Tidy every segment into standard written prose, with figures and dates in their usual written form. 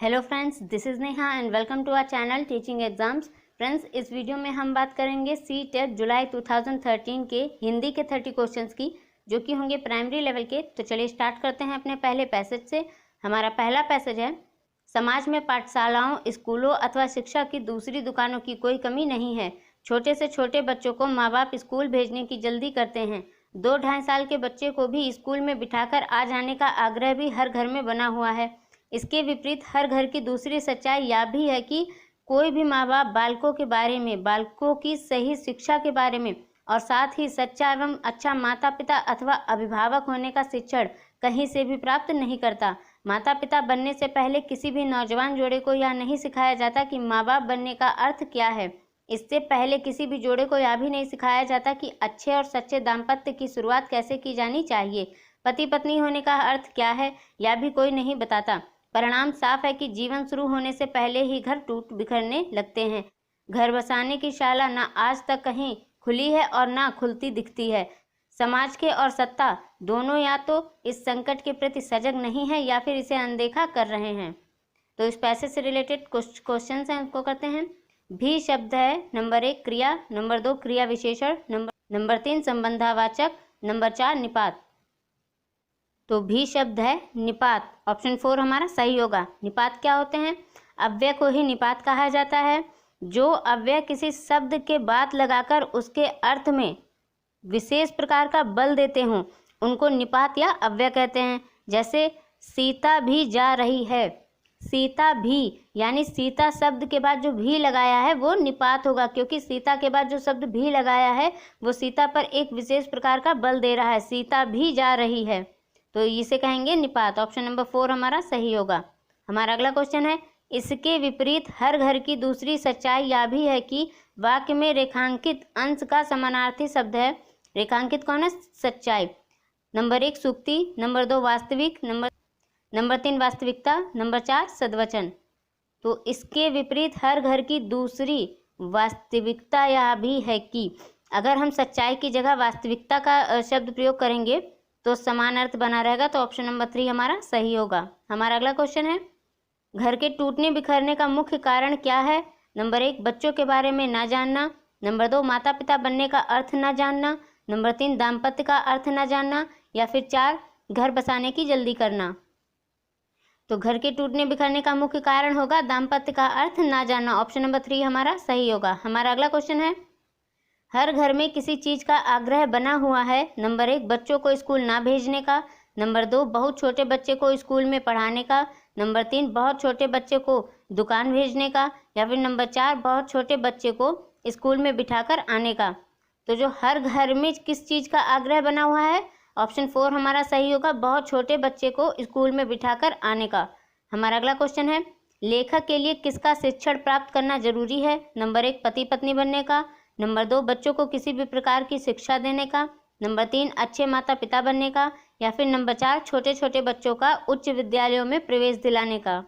Hello friends, this is Neha and welcome to our channel teaching exams. Friends, इस video में हम बात करेंगे सी टेट जुलाई 2013 के हिंदी के 30 क्वेश्चंस की, जो कि होंगे प्राइमरी लेवल के। तो चलिए स्टार्ट करते हैं अपने पहले पैसेज से। हमारा पहला पैसेज है, समाज में पाठशालाओं, स्कूलों अथवा शिक्षा की दूसरी दुकानों की कोई कमी नहीं है। छोटे से छोटे बच्चों को माँ बाप स्कूल भेजने की जल्दी करते हैं। 2-2.5 साल के बच्चे को भी स्कूल में बिठाकर आ जाने का आग्रह भी हर घर में बना हुआ है। इसके विपरीत हर घर की दूसरी सच्चाई यह भी है कि कोई भी माँ बाप बालकों के बारे में, बालकों की सही शिक्षा के बारे में और साथ ही सच्चा एवं अच्छा माता पिता अथवा अभिभावक होने का शिक्षण कहीं से भी प्राप्त नहीं करता। माता पिता बनने से पहले किसी भी नौजवान जोड़े को यह नहीं सिखाया जाता कि माँ बाप बनने का अर्थ क्या है। इससे पहले किसी भी जोड़े को यह भी नहीं सिखाया जाता कि अच्छे और सच्चे दाम्पत्य की शुरुआत कैसे की जानी चाहिए। पति पत्नी होने का अर्थ क्या है, यह भी कोई नहीं बताता। परिणाम साफ है कि जीवन शुरू होने से पहले ही घर टूट बिखरने लगते हैं। घर बसाने की शाला न आज तक कहीं खुली है और न खुलती दिखती है। समाज के और सत्ता दोनों या तो इस संकट के प्रति सजग नहीं है या फिर इसे अनदेखा कर रहे हैं। तो इस पैसेज से रिलेटेड कुछ क्वेश्चन हैं, उनको करते हैं। भी शब्द है, नंबर 1 क्रिया, नंबर 2 क्रिया विशेषण, नंबर 3 संबंधवाचक, नंबर 4 निपात। तो भी शब्द है निपात, ऑप्शन 4 हमारा सही होगा। निपात क्या होते हैं? अव्यय को ही निपात कहा जाता है। जो अव्यय किसी शब्द के बाद लगाकर उसके अर्थ में विशेष प्रकार का बल देते हों, उनको निपात या अव्यय कहते हैं। जैसे सीता भी जा रही है, सीता भी यानी सीता शब्द के बाद जो भी लगाया है वो निपात होगा, क्योंकि सीता के बाद जो शब्द भी लगाया है वो सीता पर एक विशेष प्रकार का बल दे रहा है। सीता भी जा रही है, तो इसे कहेंगे निपात। ऑप्शन नंबर 4 हमारा सही होगा। हमारा अगला क्वेश्चन है, इसके विपरीत हर घर की दूसरी सच्चाई यह भी है कि वाक्य में रेखांकित अंश का समानार्थी शब्द है। रेखांकित कौन है? सच्चाई। नंबर 1 सूक्ति, नंबर 2 वास्तविक, नंबर 3 वास्तविकता, नंबर 4 सद्वचन। तो इसके विपरीत हर घर की दूसरी वास्तविकता यह भी है कि अगर हम सच्चाई की जगह वास्तविकता का शब्द प्रयोग करेंगे तो समान अर्थ बना रहेगा। तो ऑप्शन नंबर 3 हमारा सही होगा। हमारा अगला क्वेश्चन है, घर के टूटने बिखरने का मुख्य कारण क्या है? नंबर 1 बच्चों के बारे में ना जानना, नंबर 2 माता पिता बनने का अर्थ ना जानना, नंबर 3 दाम्पत्य का अर्थ ना जानना, या फिर 4 घर बसाने की जल्दी करना। तो घर के टूटने बिखरने का मुख्य कारण होगा दाम्पत्य का अर्थ ना जानना। ऑप्शन नंबर 3 हमारा सही होगा। हमारा अगला क्वेश्चन है, हर घर में किसी चीज का आग्रह बना हुआ है। नंबर 1 बच्चों को स्कूल ना भेजने का, नंबर 2 बहुत छोटे बच्चे को स्कूल में पढ़ाने का, नंबर 3 बहुत छोटे बच्चे को दुकान भेजने का, या फिर नंबर 4 बहुत छोटे बच्चे को स्कूल में बिठाकर आने का। तो जो हर घर में किस चीज का आग्रह बना हुआ है, ऑप्शन 4 हमारा सही होगा, बहुत छोटे बच्चे को स्कूल में बिठाकर आने का। हमारा अगला क्वेश्चन है, लेखक के लिए किसका शिक्षण प्राप्त करना जरूरी है? नंबर 1 पति पत्नी बनने का, नंबर 2 बच्चों को किसी भी प्रकार की शिक्षा देने का, नंबर 3 अच्छे माता पिता बनने का, या फिर नंबर 4 छोटे छोटे बच्चों का उच्च विद्यालयों में प्रवेश दिलाने का।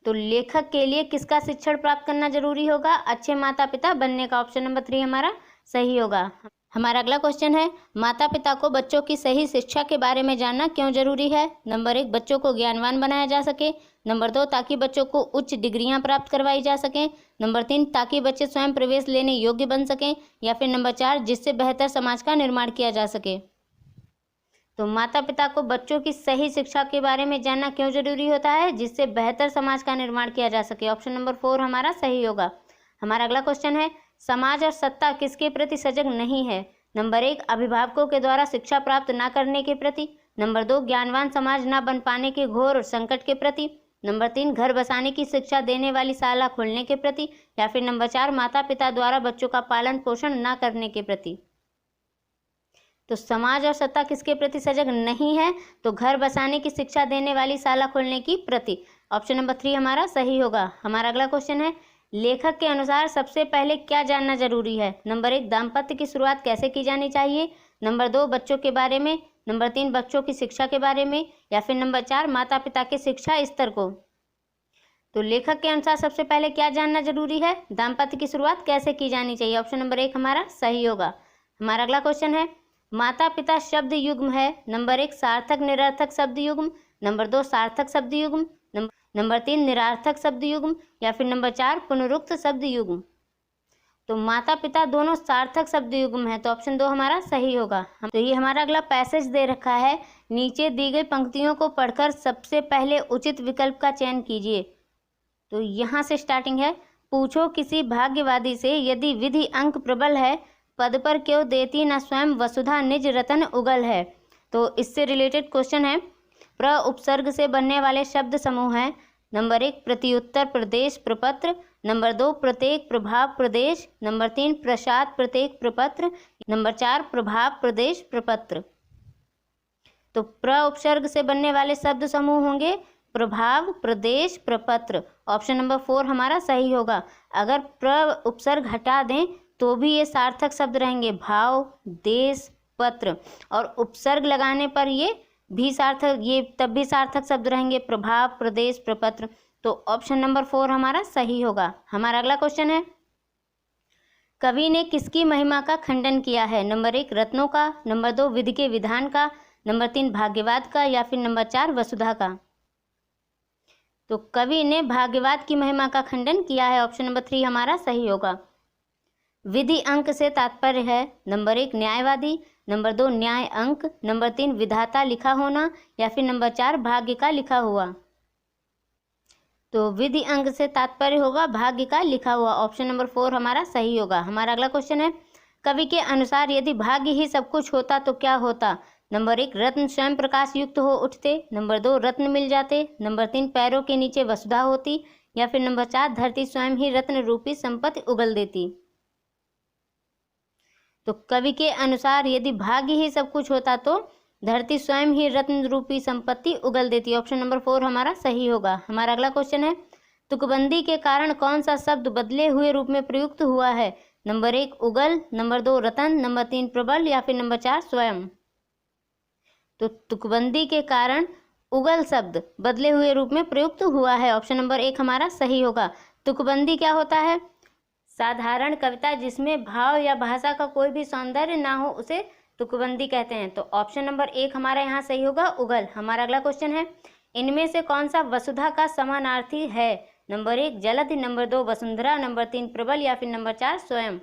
तो लेखक के लिए किसका शिक्षण प्राप्त करना जरूरी होगा? अच्छे माता पिता बनने का। ऑप्शन नंबर 3 हमारा सही होगा। हमारा अगला क्वेश्चन है, माता पिता को बच्चों की सही शिक्षा के बारे में जानना क्यों जरूरी है? नंबर 1 बच्चों को ज्ञानवान बनाया जा सके, नंबर 2 ताकि बच्चों को उच्च डिग्रियां प्राप्त करवाई जा सकें, नंबर 3 ताकि बच्चे स्वयं प्रवेश लेने योग्य बन सकें, या फिर नंबर 4 जिससे बेहतर समाज का निर्माण किया जा सके। तो माता पिता को बच्चों की सही शिक्षा के बारे में जानना क्यों जरूरी होता है? जिससे बेहतर समाज का निर्माण किया जा सके। ऑप्शन नंबर 4 हमारा सही होगा। हमारा अगला क्वेश्चन है, समाज और सत्ता किसके प्रति सजग नहीं है? नंबर 1 अभिभावकों के द्वारा शिक्षा प्राप्त न करने के प्रति, नंबर 2 ज्ञानवान समाज न बन पाने के घोर संकट के प्रति, नंबर 3 घर बसाने की शिक्षा देने वाली शाला खोलने के प्रति, या फिर नंबर 4 माता पिता द्वारा बच्चों का पालन पोषण न करने के प्रति। तो समाज और सत्ता किसके प्रति सजग नहीं है? तो घर बसाने की शिक्षा देने वाली शाला खोलने की प्रति। ऑप्शन नंबर 3 हमारा सही होगा। हमारा अगला क्वेश्चन है, लेखक के अनुसार सबसे पहले क्या जानना जरूरी है? नंबर 1 दाम्पत्य की शुरुआत कैसे की जानी चाहिए, नंबर 2 बच्चों के बारे में, नंबर 3 बच्चों की शिक्षा के बारे में, या फिर नंबर 4 माता पिता के शिक्षा स्तर को। तो लेखक के अनुसार सबसे पहले क्या जानना जरूरी है? दाम्पत्य की शुरुआत कैसे की जानी चाहिए। ऑप्शन नंबर 1 हमारा सही होगा। हमारा अगला क्वेश्चन है, माता पिता शब्द युग्म है। नंबर 1 सार्थक निरर्थक शब्द युग्म, नंबर 2 सार्थक शब्द युग्म, नंबर 3 निरार्थक शब्द युग्म या फिर नंबर 4 पुनरुक्त शब्द युग्म। तो माता पिता दोनों सार्थक शब्द युग्म है, तो ऑप्शन 2 हमारा सही होगा। तो ये हमारा अगला पैसेज दे रखा है, नीचे दी गई पंक्तियों को पढ़कर सबसे पहले उचित विकल्प का चयन कीजिए। तो यहाँ से स्टार्टिंग है, पूछो किसी भाग्यवादी से यदि विधि अंक प्रबल है, पद पर क्यों देती न स्वयं वसुधा निज रतन उगल है। तो इससे रिलेटेड क्वेश्चन है, प्र उपसर्ग से बनने वाले शब्द समूह हैं। नंबर 1 प्रत्युत्तर प्रदेश प्रपत्र, नंबर 2 प्रत्येक प्रभाव प्रदेश, नंबर 3 प्रसाद प्रत्येक प्रपत्र, नंबर 4 प्रभाव प्रदेश प्रपत्र। तो प्र उपसर्ग से बनने वाले शब्द समूह होंगे प्रभाव प्रदेश प्रपत्र। ऑप्शन नंबर 4 हमारा सही होगा। अगर प्र उपसर्ग हटा दें तो भी ये सार्थक शब्द रहेंगे, भाव देश पत्र, और उपसर्ग लगाने पर ये भी सार्थक, ये तब भी सार्थक शब्द रहेंगे, प्रभाव प्रदेश प्रपत्र। तो ऑप्शन नंबर 4 हमारा सही होगा। हमारा अगला क्वेश्चन है, कवि ने किसकी महिमा का खंडन किया है। नंबर 1 रत्नों का, नंबर 2 विधि के विधान का, नंबर 3 भाग्यवाद का, या फिर नंबर 4 वसुधा का। तो कवि ने भाग्यवाद की महिमा का खंडन किया है, ऑप्शन नंबर 3 हमारा सही होगा। विधि अंक से तात्पर्य है, नंबर 1 न्यायवादी, नंबर 2 न्याय अंक, नंबर 3 विधाता लिखा होना, या फिर नंबर 4 भाग्य का लिखा हुआ। तो विधि अंक से तात्पर्य होगा भाग्य का लिखा हुआ, ऑप्शन नंबर 4 हमारा सही होगा। हमारा अगला क्वेश्चन है, कवि के अनुसार यदि भाग्य ही सब कुछ होता तो क्या होता। नंबर 1 रत्न स्वयं प्रकाश युक्त हो उठते, नंबर 2 रत्न मिल जाते, नंबर 3 पैरों के नीचे वसुधा होती, या फिर नंबर 4 धरती स्वयं ही रत्न रूपी संपत्ति उगल देती। तो कवि के अनुसार यदि भाग्य ही सब कुछ होता तो धरती स्वयं ही रत्न रूपी संपत्ति उगल देती, ऑप्शन नंबर 4 हमारा सही होगा। हमारा अगला क्वेश्चन है, तुकबंदी के कारण कौन सा शब्द बदले हुए रूप में प्रयुक्त हुआ है। नंबर 1 उगल, नंबर 2 रतन, नंबर 3 प्रबल, या फिर नंबर 4 स्वयं। तो तुकबंदी के कारण उगल शब्द बदले हुए रूप में प्रयुक्त हुआ है, ऑप्शन नंबर 1 हमारा सही होगा। तुकबंदी क्या होता है, साधारण कविता जिसमें भाव या भाषा का कोई भी सौंदर्य ना हो उसे तुकबंदी कहते हैं। तो ऑप्शन नंबर 1 हमारा यहाँ सही होगा, उगल। हमारा अगला क्वेश्चन है, इनमें से कौन सा वसुधा का समानार्थी है। नंबर 1 जलधि, नंबर 2 वसुंधरा, नंबर 3 प्रबल, या फिर नंबर 4 स्वयं।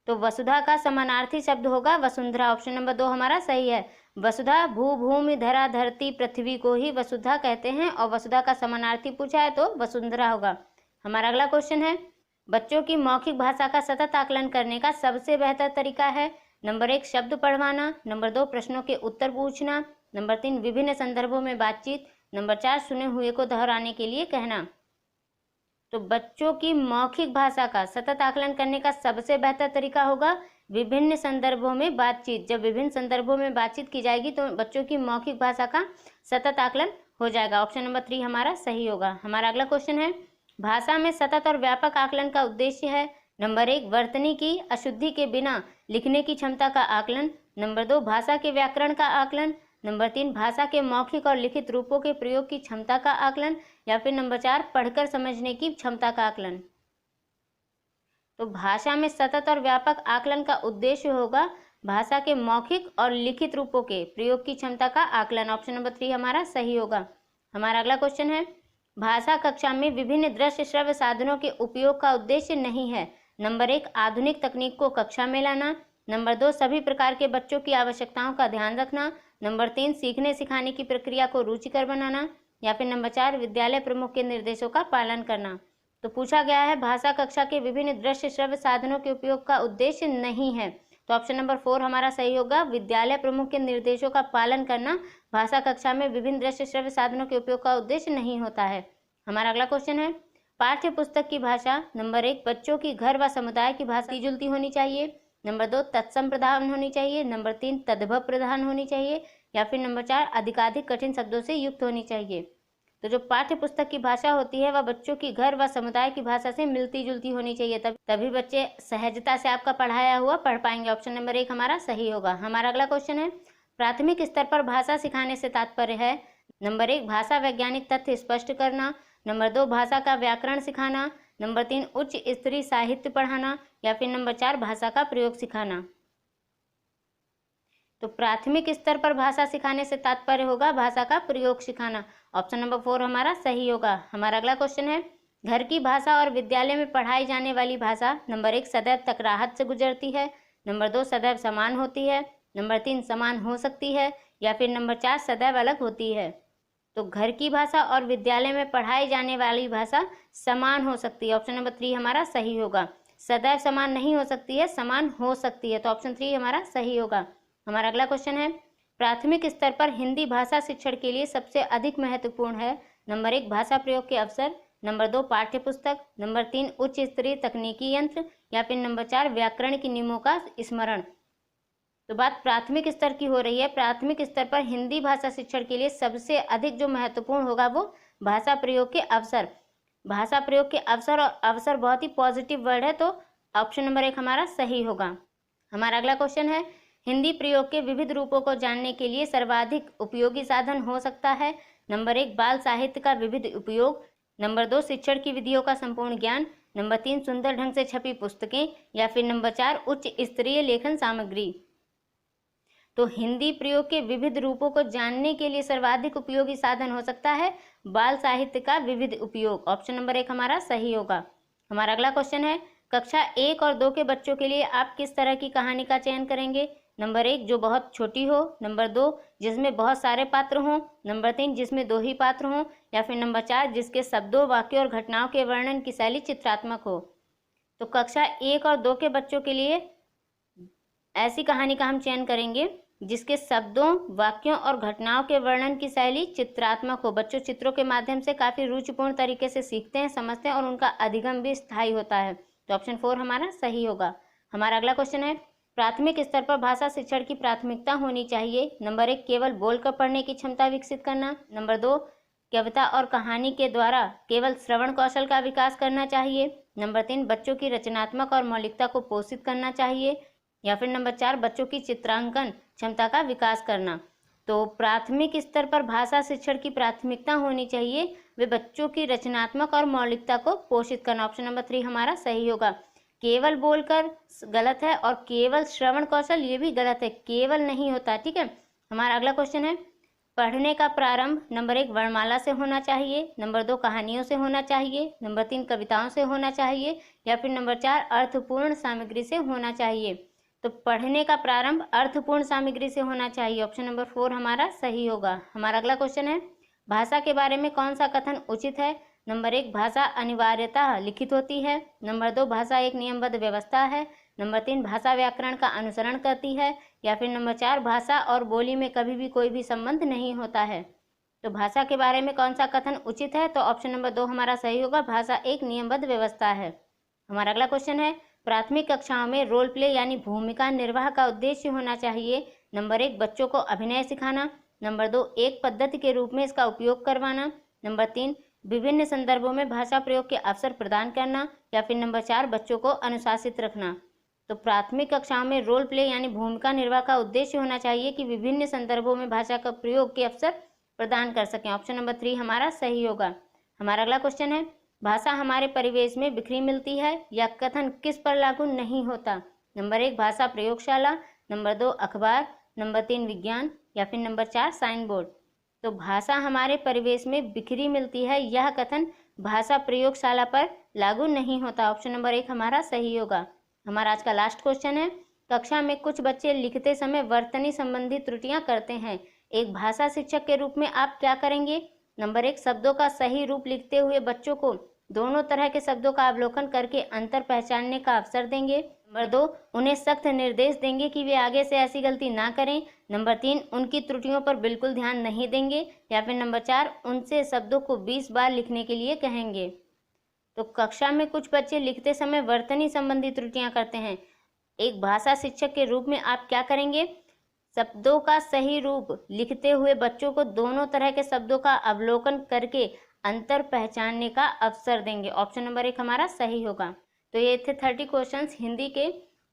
तो वसुधा का समानार्थी शब्द होगा वसुंधरा, ऑप्शन नंबर 2 हमारा सही है। वसुधा भू भूमि धरा धरती पृथ्वी को ही वसुधा कहते हैं, और वसुधा का समानार्थी पूछा है तो वसुंधरा होगा। हमारा अगला क्वेश्चन है, बच्चों की मौखिक भाषा का सतत आकलन करने का सबसे बेहतर तरीका है। नंबर 1 शब्द पढ़वाना, नंबर 2 प्रश्नों के उत्तर पूछना, नंबर 3 विभिन्न संदर्भों में बातचीत, नंबर 4 सुने हुए को दोहराने के लिए कहना। तो बच्चों की मौखिक भाषा का सतत आकलन करने का सबसे बेहतर तरीका होगा विभिन्न संदर्भों में बातचीत। जब विभिन्न संदर्भों में बातचीत की जाएगी तो बच्चों की मौखिक भाषा का सतत आकलन हो जाएगा, ऑप्शन नंबर 3 हमारा सही होगा। हमारा अगला क्वेश्चन है, भाषा में सतत और व्यापक आकलन का उद्देश्य है। नंबर 1 वर्तनी की अशुद्धि के बिना लिखने की क्षमता का आकलन, नंबर 2 भाषा के व्याकरण का आकलन, नंबर 3 भाषा के मौखिक और लिखित रूपों के प्रयोग की क्षमता का आकलन, या फिर नंबर 4 पढ़कर समझने की क्षमता का आकलन। तो भाषा में सतत और व्यापक आकलन का उद्देश्य होगा भाषा के मौखिक और लिखित रूपों के प्रयोग की क्षमता का आकलन, ऑप्शन नंबर 3 हमारा सही होगा। हमारा अगला क्वेश्चन है, भाषा कक्षा में विभिन्न दृश्य श्रव्य साधनों के उपयोग का उद्देश्य नहीं है। नंबर 1 आधुनिक तकनीक को कक्षा में लाना, नंबर 2 सभी प्रकार के बच्चों की आवश्यकताओं का ध्यान रखना, नंबर 3 सीखने सिखाने की प्रक्रिया को रुचिकर बनाना, या फिर नंबर 4 विद्यालय प्रमुख के निर्देशों का पालन करना। तो पूछा गया है भाषा कक्षा के विभिन्न दृश्य श्रव्य साधनों के उपयोग का उद्देश्य नहीं है, तो ऑप्शन नंबर 4 हमारा सही होगा। विद्यालय प्रमुख के निर्देशों का पालन करना भाषा कक्षा में विभिन्न दृश्य श्रव्य साधनों के उपयोग का उद्देश्य नहीं होता है। हमारा अगला क्वेश्चन है, पाठ्य पुस्तक की भाषा। नंबर 1 बच्चों की घर व समुदाय की भाषा मिलती जुलती होनी चाहिए, नंबर 2 तत्सम प्रधान होनी चाहिए, नंबर 3 तद्भव प्रधान होनी चाहिए, या फिर नंबर 4 अधिकाधिक कठिन शब्दों से युक्त होनी चाहिए। तो जो पाठ्य पुस्तक की भाषा होती है वह बच्चों की घर व समुदाय की भाषा से मिलती जुलती होनी चाहिए, तभी बच्चे सहजता से आपका पढ़ाया हुआ पढ़ पाएंगे, ऑप्शन नंबर 1 हमारा सही होगा। हमारा अगला क्वेश्चन है, प्राथमिक स्तर पर भाषा सिखाने से तात्पर्य है। नंबर 1 भाषा वैज्ञानिक तथ्य स्पष्ट करना, नंबर 2 भाषा का व्याकरण सिखाना, नंबर 3 उच्च स्तरीय साहित्य पढ़ाना, या फिर नंबर 4 भाषा का प्रयोग सिखाना। तो प्राथमिक स्तर पर भाषा सिखाने से तात्पर्य होगा भाषा का प्रयोग सिखाना। ऑप्शन नंबर 4 हमारा सही होगा। हमारा अगला क्वेश्चन है, घर की भाषा और विद्यालय में पढ़ाई जाने वाली भाषा नंबर 1 सदैव तकराहट से गुजरती है, नंबर 2 सदैव समान होती है, नंबर 3 समान हो सकती है, या फिर नंबर 4 सदैव अलग होती है। तो घर की भाषा और विद्यालय में पढ़ाई जाने वाली भाषा समान हो सकती है। ऑप्शन नंबर 3 हमारा सही होगा। सदैव समान नहीं हो सकती है, समान हो सकती है, तो ऑप्शन 3 हमारा सही होगा। हमारा अगला क्वेश्चन है, प्राथमिक स्तर पर हिंदी भाषा शिक्षण के लिए सबसे अधिक महत्वपूर्ण है नंबर 1 भाषा प्रयोग के अवसर, नंबर 2 पाठ्य पुस्तक, नंबर 3 उच्च स्तरीय तकनीकी यंत्र, या फिर नंबर 4 व्याकरण के नियमों का स्मरण। तो बात प्राथमिक स्तर की हो रही है। प्राथमिक स्तर पर हिंदी भाषा शिक्षण के लिए सबसे अधिक जो महत्वपूर्ण होगा वो भाषा प्रयोग के अवसर। भाषा प्रयोग के अवसर, और अवसर बहुत ही पॉजिटिव वर्ड है, तो ऑप्शन नंबर 1 हमारा सही होगा। हमारा अगला क्वेश्चन है, हिंदी प्रयोग के विविध रूपों को जानने के लिए सर्वाधिक उपयोगी साधन हो सकता है नंबर 1 बाल साहित्य का विविध उपयोग, नंबर 2 शिक्षण की विधियों का संपूर्ण ज्ञान, नंबर 3 सुंदर ढंग से छपी पुस्तकें, या फिर नंबर 4 उच्च स्तरीय लेखन सामग्री। तो हिंदी प्रयोग के विविध रूपों को जानने के लिए सर्वाधिक उपयोगी साधन हो सकता है बाल साहित्य का विविध उपयोग। ऑप्शन नंबर 1 हमारा सही होगा। हमारा अगला क्वेश्चन है, कक्षा 1 और 2 के बच्चों के लिए आप किस तरह की कहानी का चयन करेंगे? नंबर 1 जो बहुत छोटी हो, नंबर 2 जिसमें बहुत सारे पात्र हों, नंबर 3 जिसमें 2 ही पात्र हों, या फिर नंबर 4 जिसके शब्दों, वाक्यों और घटनाओं के वर्णन की शैली चित्रात्मक हो। तो कक्षा 1 और 2 के बच्चों के लिए ऐसी कहानी का हम चयन करेंगे जिसके शब्दों, वाक्यों और घटनाओं के वर्णन की शैली चित्रात्मक हो। बच्चों चित्रों के माध्यम से काफी रुचिपूर्ण तरीके से सीखते हैं, समझते हैं, और उनका अधिगम भी स्थायी होता है। तो ऑप्शन 4 हमारा सही होगा। हमारा अगला क्वेश्चन है, प्राथमिक स्तर पर भाषा शिक्षण की प्राथमिकता होनी चाहिए नंबर 1 केवल बोलकर पढ़ने की क्षमता विकसित करना, नंबर 2 कविता और कहानी के द्वारा केवल श्रवण कौशल का विकास करना चाहिए, नंबर 3 बच्चों की रचनात्मक और मौलिकता को पोषित करना चाहिए, या फिर नंबर 4 बच्चों की चित्रांकन क्षमता का विकास करना। तो प्राथमिक स्तर पर भाषा शिक्षण की प्राथमिकता होनी चाहिए वे बच्चों की रचनात्मक और मौलिकता को पोषित करना। ऑप्शन नंबर 3 हमारा सही होगा। केवल बोलकर गलत है, और केवल श्रवण कौशल ये भी गलत है, केवल नहीं होता। ठीक है। हमारा अगला क्वेश्चन है, पढ़ने का प्रारंभ नंबर 1 वर्णमाला से होना चाहिए, नंबर 2 कहानियों से होना चाहिए, नंबर 3 कविताओं से होना चाहिए, या फिर नंबर 4 अर्थपूर्ण सामग्री से होना चाहिए। तो पढ़ने का प्रारंभ अर्थपूर्ण सामग्री से होना चाहिए। ऑप्शन नंबर 4 हमारा सही होगा। हमारा अगला क्वेश्चन है, भाषा के बारे में कौन सा कथन उचित है? नंबर 1 भाषा अनिवार्यतः लिखित होती है, नंबर 2 भाषा एक नियमबद्ध व्यवस्था है, नंबर 3 भाषा व्याकरण का अनुसरण करती है, या फिर नंबर 4 भाषा और बोली में कभी भी कोई भी संबंध नहीं होता है। तो भाषा के बारे में कौन सा कथन उचित है? तो ऑप्शन नंबर 2 हमारा सही होगा, भाषा एक नियमबद्ध व्यवस्था है। हमारा अगला क्वेश्चन है, प्राथमिक कक्षाओं में रोल प्ले यानी भूमिका निर्वाह का उद्देश्य होना चाहिए। नंबर 1 बच्चों को अभिनय सिखाना, नंबर 2 एक पद्धति के रूप में इसका उपयोग करवाना, नंबर 3 विभिन्न संदर्भों में भाषा प्रयोग के अवसर प्रदान करना, या फिर नंबर 4 बच्चों को अनुशासित रखना। तो प्राथमिक कक्षाओं में रोल प्ले यानी भूमिका निर्वाह का उद्देश्य होना चाहिए कि विभिन्न संदर्भों में भाषा का प्रयोग के अवसर प्रदान कर सकें। ऑप्शन नंबर 3 हमारा सही होगा। हमारा अगला क्वेश्चन है, भाषा हमारे परिवेश में बिखरी मिलती है, या कथन किस पर लागू नहीं होता? नंबर 1 भाषा प्रयोगशाला, नंबर 2 अखबार, नंबर 3 विज्ञान, या फिर नंबर 4 साइन बोर्ड। तो भाषा हमारे परिवेश में बिखरी मिलती है, यह कथन भाषा प्रयोगशाला पर लागू नहीं होता। ऑप्शन नंबर 1 हमारा सही होगा। हमारा आज का लास्ट क्वेश्चन है, कक्षा में कुछ बच्चे लिखते समय वर्तनी संबंधी त्रुटियां करते हैं, एक भाषा शिक्षक के रूप में आप क्या करेंगे? नंबर 1 शब्दों का सही रूप लिखते हुए बच्चों को दोनों तरह के शब्दों का अवलोकन करके अंतर पहचानने का अवसर देंगे। नंबर 2 उन्हें सख्त निर्देश देंगे कि वे आगे से ऐसी गलती ना करें। नंबर 3 उनकी त्रुटियों पर बिल्कुल ध्यान नहीं देंगे, या फिर नंबर 4 उनसे शब्दों को 20 बार लिखने के लिए कहेंगे। तो कक्षा में कुछ बच्चे लिखते समय वर्तनी संबंधी त्रुटियां करते हैं, एक भाषा शिक्षक के रूप में आप क्या करेंगे? शब्दों का सही रूप लिखते हुए बच्चों को दोनों तरह के शब्दों का अवलोकन करके अंतर पहचानने का अवसर देंगे। ऑप्शन नंबर 1 हमारा सही होगा। तो ये थे 30 क्वेश्चंस हिंदी के।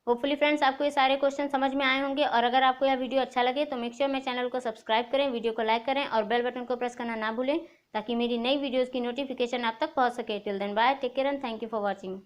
होपफुली फ्रेंड्स आपको ये सारे क्वेश्चन समझ में आए होंगे, और अगर आपको यह वीडियो अच्छा लगे तो मेक श्योर मेरे चैनल को सब्सक्राइब करें, वीडियो को लाइक करें और बेल बटन को प्रेस करना ना भूलें, ताकि मेरी नई वीडियोज़ की नोटिफिकेशन आप तक पहुँच सके। Till then bye, take care and thank you for watching.